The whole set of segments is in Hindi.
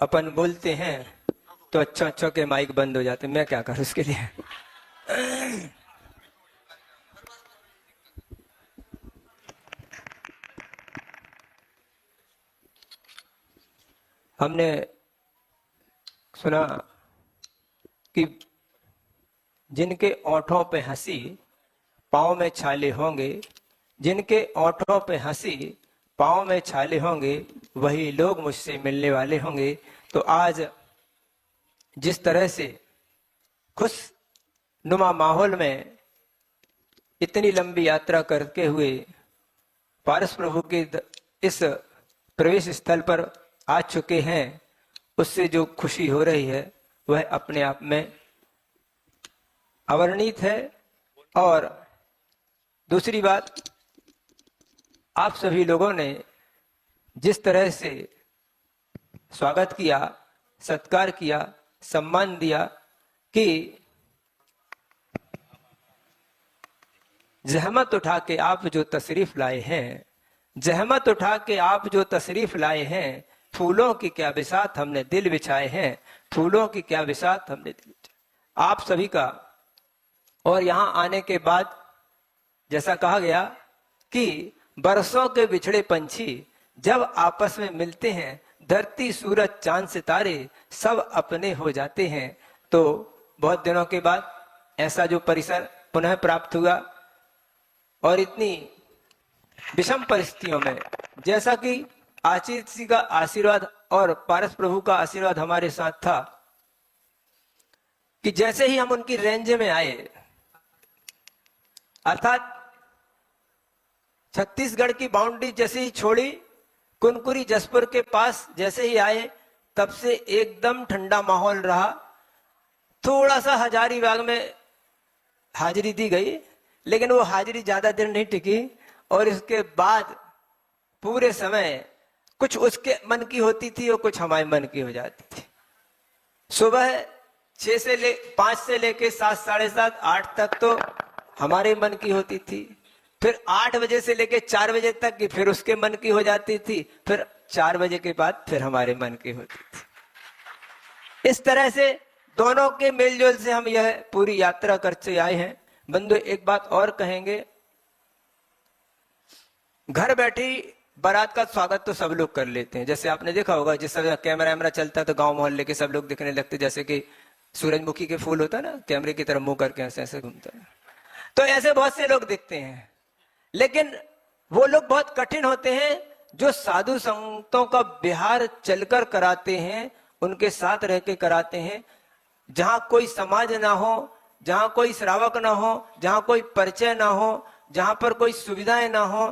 अपन बोलते हैं तो अच्छा अच्छा के माइक बंद हो जाते, मैं क्या करूं उसके लिए। हमने सुना कि जिनके ओंठों पे हंसी पाँव में छाले होंगे, जिनके ओंठों पे हंसी पाँव में छाले होंगे, वही लोग मुझसे मिलने वाले होंगे। तो आज जिस तरह से खुश नुमा माहौल में इतनी लंबी यात्रा करके हुए पारस प्रभु के इस प्रवेश स्थल पर आ चुके हैं, उससे जो खुशी हो रही है वह अपने आप में अवर्णित है। और दूसरी बात, आप सभी लोगों ने जिस तरह से स्वागत किया, सत्कार किया, सम्मान दिया कि जहमत उठा के आप जो तशरीफ लाए हैं, जहमत उठा के आप जो तशरीफ लाए हैं, फूलों की क्या बिसात हमने दिल बिछाए हैं, फूलों की क्या बिसात हमने दिल बिछाए। आप सभी का और यहां आने के बाद जैसा कहा गया कि बरसों के बिछड़े पंछी जब आपस में मिलते हैं, धरती सूरज चांद सितारे सब अपने हो जाते हैं। तो बहुत दिनों के बाद ऐसा जो परिसर पुनः प्राप्त हुआ और इतनी विषम परिस्थितियों में, जैसा कि आचित जी का आशीर्वाद और पारस प्रभु का आशीर्वाद हमारे साथ था कि जैसे ही हम उनकी रेंज में आए, अर्थात छत्तीसगढ़ की बाउंड्री जैसे ही छोड़ी, कुनकुरी जसपुर के पास जैसे ही आए, तब से एकदम ठंडा माहौल रहा। थोड़ा सा हजारीबाग में हाजिरी दी गई, लेकिन वो हाजिरी ज्यादा देर नहीं टिकी और इसके बाद पूरे समय कुछ उसके मन की होती थी और कुछ हमारे मन की हो जाती थी। सुबह 5 से लेके 7, साढ़े 7, 8 तक तो हमारे मन की होती थी, फिर 8 बजे से लेके 4 बजे तक की फिर उसके मन की हो जाती थी, फिर 4 बजे के बाद फिर हमारे मन की होती थी। इस तरह से दोनों के मेलजोल से हम यह पूरी यात्रा करते आए हैं। बंधु, एक बात और कहेंगे, घर बैठी बारात का स्वागत तो सब लोग कर लेते हैं। जैसे आपने देखा होगा, जिस समय कैमरा वैमरा चलता है तो गांव मोहल्ले के सब लोग दिखने लगते, जैसे कि सूरजमुखी के फूल होता है ना, कैमरे की तरफ मुंह करके ऐसे ऐसे घूमता है, तो ऐसे बहुत से लोग दिखते हैं। लेकिन वो लोग बहुत कठिन होते हैं जो साधु संतों का विहार चलकर कराते हैं, उनके साथ रह के कराते हैं, जहां कोई समाज ना हो, जहां कोई श्रावक ना हो, जहां कोई परिचय ना हो, जहां पर कोई सुविधाएं ना हो।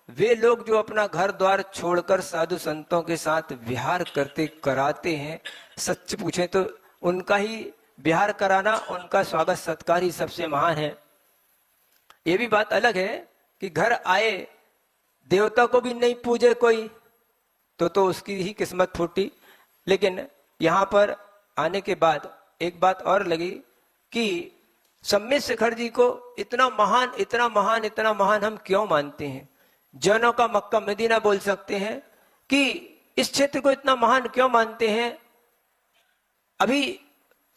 वे लोग जो अपना घर द्वार छोड़कर साधु संतों के साथ विहार करते कराते हैं, सच पूछे तो उनका ही विहार कराना, उनका स्वागत सत्कार ही सबसे महान है। ये भी बात अलग है कि घर आए देवता को भी नहीं पूजे कोई, तो उसकी ही किस्मत फूटी। लेकिन यहां पर आने के बाद एक बात और लगी कि सम्मित शिखर जी को इतना महान, इतना महान, इतना महान हम क्यों मानते हैं? जैनों का मक्का मदीना बोल सकते हैं कि इस क्षेत्र को इतना महान क्यों मानते हैं। अभी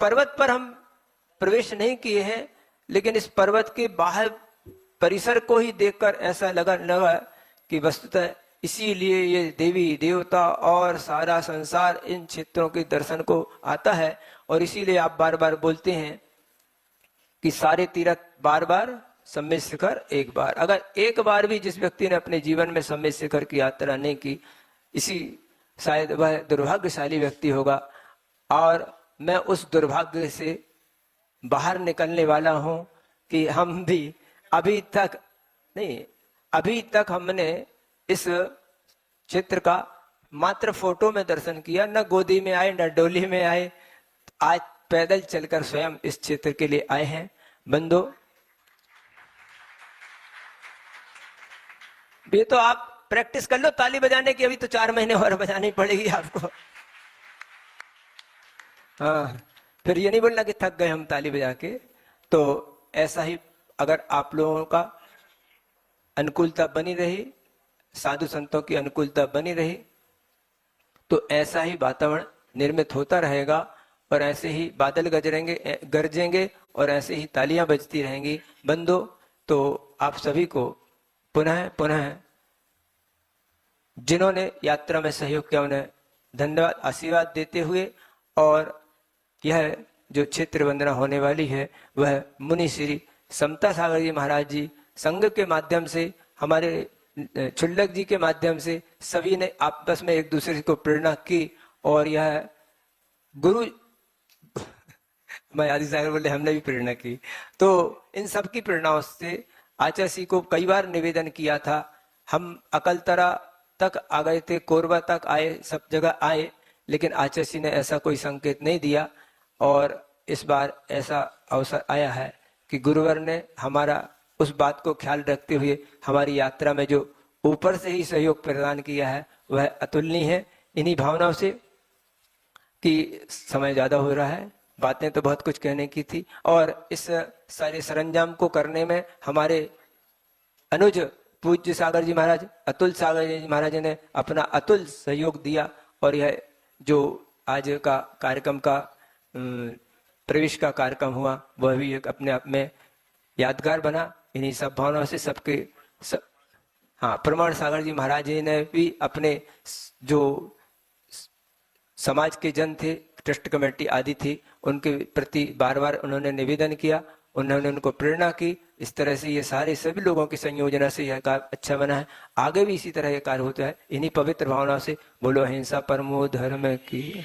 पर्वत पर हम प्रवेश नहीं किए हैं, लेकिन इस पर्वत के बाहर परिसर को ही देखकर ऐसा लगा कि वस्तुतः इसीलिए ये देवी देवता और सारा संसार इन क्षेत्रों के दर्शन को आता है। और इसीलिए आप बार बार बोलते हैं कि सारे तीर्थ बार बार, सम्मित शिखर एक बार। अगर एक बार भी जिस व्यक्ति ने अपने जीवन में सम्मित शिखर की यात्रा नहीं की, इसी शायद वह दुर्भाग्यशाली व्यक्ति होगा। और मैं उस दुर्भाग्य से बाहर निकलने वाला हूं कि हम भी अभी तक हमने इस क्षेत्र का मात्र फोटो में दर्शन किया, न गोदी में आए, न डोली में आए। आज पैदल चलकर स्वयं इस क्षेत्र के लिए आए हैं। बंधु, ये तो आप प्रैक्टिस कर लो ताली बजाने की, अभी तो 4 महीने और बजानी पड़ेगी आपको। हाँ, फिर ये नहीं बोलना कि थक गए हम ताली बजा के। तो ऐसा ही अगर आप लोगों का अनुकूलता बनी रही, साधु संतों की अनुकूलता बनी रही, तो ऐसा ही वातावरण निर्मित होता रहेगा और ऐसे ही बादल गरजेंगे और ऐसे ही तालियां बजती रहेंगी। बंदो, तो आप सभी को पुनः पुनः जिन्होंने यात्रा में सहयोग किया उन्हें धन्यवाद आशीर्वाद देते हुए, और यह जो क्षेत्र वंदना होने वाली है वह मुनि श्री समता सागर जी महाराज जी संघ के माध्यम से, हमारे क्षुल्लक जी के माध्यम से सभी ने आपस में एक दूसरे को प्रेरणा की। और यह गुरु मैं आदि सागर बोले हमने भी प्रेरणा की। तो इन सब की प्रेरणाओं से आचार्य को कई बार निवेदन किया था। हम अकलतरा तक आ गए थे, कोरबा तक आए, सब जगह आए, लेकिन आचार्य ने ऐसा कोई संकेत नहीं दिया। और इस बार ऐसा अवसर आया है कि गुरुवर ने हमारा उस बात को ख्याल रखते हुए हमारी यात्रा में जो ऊपर से ही सहयोग प्रदान किया है वह अतुलनीय है। इन्हीं भावनाओं से कि समय ज्यादा हो रहा है, बातें तो बहुत कुछ कहने की थी, और इस सारे सरंजाम को करने में हमारे अनुज पूज्य सागर जी महाराज, अतुल सागर जी महाराज ने अपना अतुल सहयोग दिया। और यह जो आज का कार्यक्रम का प्रवेश का कार्यक्रम हुआ वह भी एक अपने आप में यादगार बना। इन्हीं सब भावनाओं से हाँ, प्रमाण सागर जी महाराज जी ने भी अपने जो समाज के जन थे, ट्रस्ट कमेटी आदि थी, उनके प्रति बार बार उन्होंने निवेदन किया, उन्होंने उनको प्रेरणा की। इस तरह से ये सारे सभी लोगों की संयोजना से यह कार्य अच्छा बना है। आगे भी इसी तरह यह कार्य होता है। इन्हीं पवित्र भावनाओं से बोलो अहिंसा परमो धर्म की।